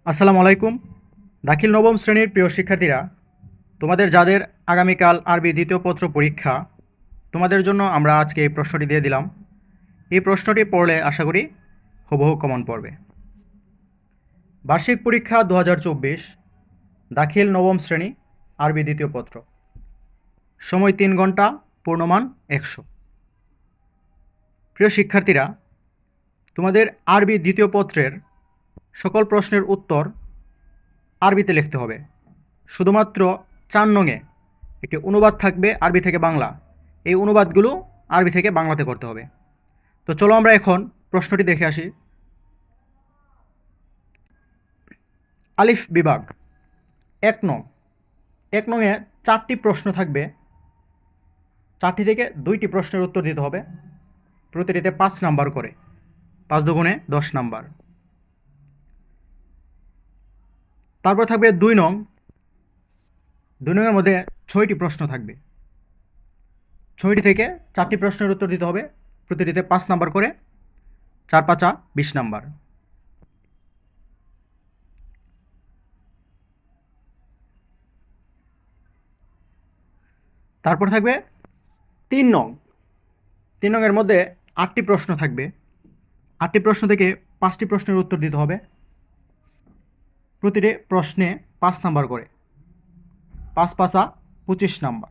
আসসালামু আলাইকুম। দাখিল নবম শ্রেণীর প্রিয় শিক্ষার্থীরা, তোমাদের যাদের আগামীকাল আরবি দ্বিতীয় পত্র পরীক্ষা, তোমাদের জন্য আমরা আজকে এই প্রশ্নটি দিয়ে দিলাম। এই প্রশ্নটি পড়লে আশা করি হুবহু কমন পড়বে। বার্ষিক পরীক্ষা 2024, দাখিল নবম শ্রেণী, আরবি দ্বিতীয় পত্র। সময় 3 ঘন্টা, পূর্ণমান 100। প্রিয় শিক্ষার্থীরা, তোমাদের আরবি দ্বিতীয় পত্রের সকল প্রশ্নের উত্তর আরবিতে লিখতে হবে। শুধুমাত্র 4 নংয়ে একটি অনুবাদ থাকবে আরবি থেকে বাংলা। এই অনুবাদগুলো আরবি থেকে বাংলাতে করতে হবে। তো চলো আমরা এখন প্রশ্নটি দেখে আসি। আলিফ বিভাগ 1 নং। 1 নংয়ে 4টি প্রশ্ন থাকবে। 4টি থেকে 2টি প্রশ্নের উত্তর দিতে হবে। প্রতিটিতে 5 নাম্বার করে, 5 দুগুণে 10 নাম্বার। তারপর থাকবে 2 নং। 2 নংয়ের মধ্যে 6টি প্রশ্ন থাকবে। 6টি থেকে 4টি প্রশ্নের উত্তর দিতে হবে। প্রতিটিতে 5 নাম্বার করে, 4 5 20 নাম্বার। তারপর থাকবে 3 নং। 3 নংয়ের মধ্যে 8টি প্রশ্ন থাকবে। 8টি প্রশ্ন থেকে 5টি প্রশ্নের উত্তর দিতে হবে। প্রতিটি প্রশ্নে 5 নাম্বার করে, 5 5 25 নাম্বার।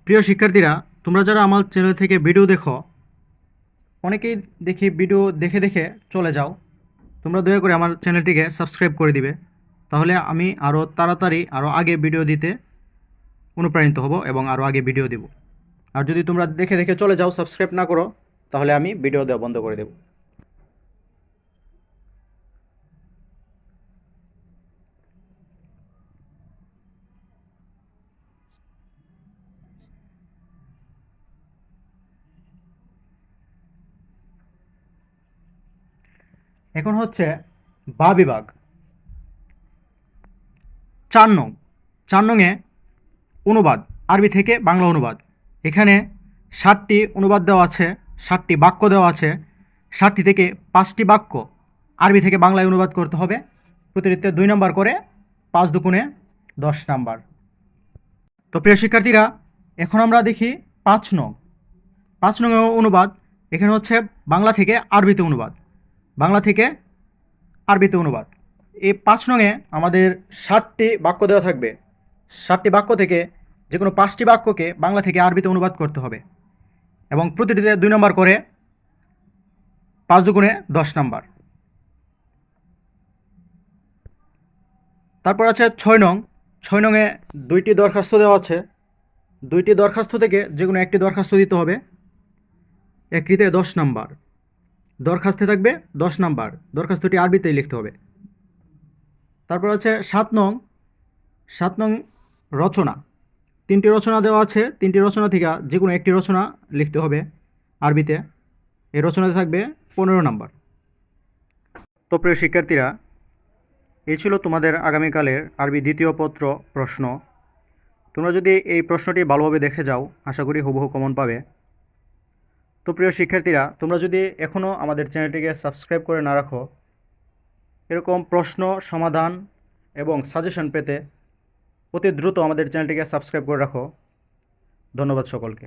প্রিয় শিক্ষার্থীরা, তোমরা যারা আমার চ্যানেল থেকে ভিডিও দেখো, অনেকেই দেখি ভিডিও দেখে দেখে চলে যাও। তোমরা দয়া করে আমার চ্যানেলটিকে সাবস্ক্রাইব করে দিবে। তাহলে আমি আরও তাড়াতাড়ি আরও আগে ভিডিও দিতে অনুপ্রাণিত হব এবং আরও আগে ভিডিও দেব। আর যদি তোমরা দেখে দেখে চলে যাও, সাবস্ক্রাইব না করো, তাহলে আমি ভিডিও দেওয়া বন্ধ করে দেব। এখন হচ্ছে বা বিভাগ 4 নং। 4 নংয়ে অনুবাদ, আরবি থেকে বাংলা অনুবাদ। এখানে 60টি অনুবাদ দেওয়া আছে, 60টি বাক্য দেওয়া আছে। 60টি থেকে 5টি বাক্য আরবি থেকে বাংলায় অনুবাদ করতে হবে। প্রতিটিতে 2 নাম্বার করে, 5 দুগুণে 10 নাম্বার। তো প্রিয় শিক্ষার্থীরা, এখন আমরা দেখি 5 নং। 5 নং অনুবাদ। এখানে হচ্ছে বাংলা থেকে আরবিতে অনুবাদ, বাংলা থেকে আরবিতে অনুবাদ। এই 5 নংয়ে আমাদের 60টি বাক্য দেওয়া থাকবে। 60টি বাক্য থেকে যে কোনো 5টি বাক্যকে বাংলা থেকে আরবিতে অনুবাদ করতে হবে এবং প্রতিটিতে 2 নাম্বার করে, 5 দুগুণে 10 নাম্বার। তারপর আছে 6 নং। 6 নংয়ে 2টি দরখাস্ত দেওয়া আছে। 2টি দরখাস্ত থেকে যে কোনো একটি দরখাস্ত দিতে হবে। একটিতে 10 নাম্বার, দরখাস্তে থাকবে 10 নাম্বার। দরখাস্তটি আরবিতেই লিখতে হবে। তারপর আছে 7 নং। 7 নং রচনা। 3টি রচনা দেওয়া আছে। 3টি রচনা থেকে যে কোনো একটি রচনা লিখতে হবে আরবিতে। এই রচনাতে থাকবে 15 নাম্বার। তো প্রিয় শিক্ষার্থীরা, এই ছিল তোমাদের আগামীকালের আরবি দ্বিতীয় পত্র প্রশ্ন। তোমরা যদি এই প্রশ্নটি ভালোভাবে দেখে যাও, আশা করি হুবহু কমন পাবে। তো প্রিয় শিক্ষার্থীরা, তোমরা যদি এখনও আমাদের চ্যানেলটিকে সাবস্ক্রাইব করে না রাখো, এরকম প্রশ্ন সমাধান এবং সাজেশন পেতে অতি দ্রুত আমাদের চ্যানেলটিকে সাবস্ক্রাইব করে রাখো। ধন্যবাদ সকলকে।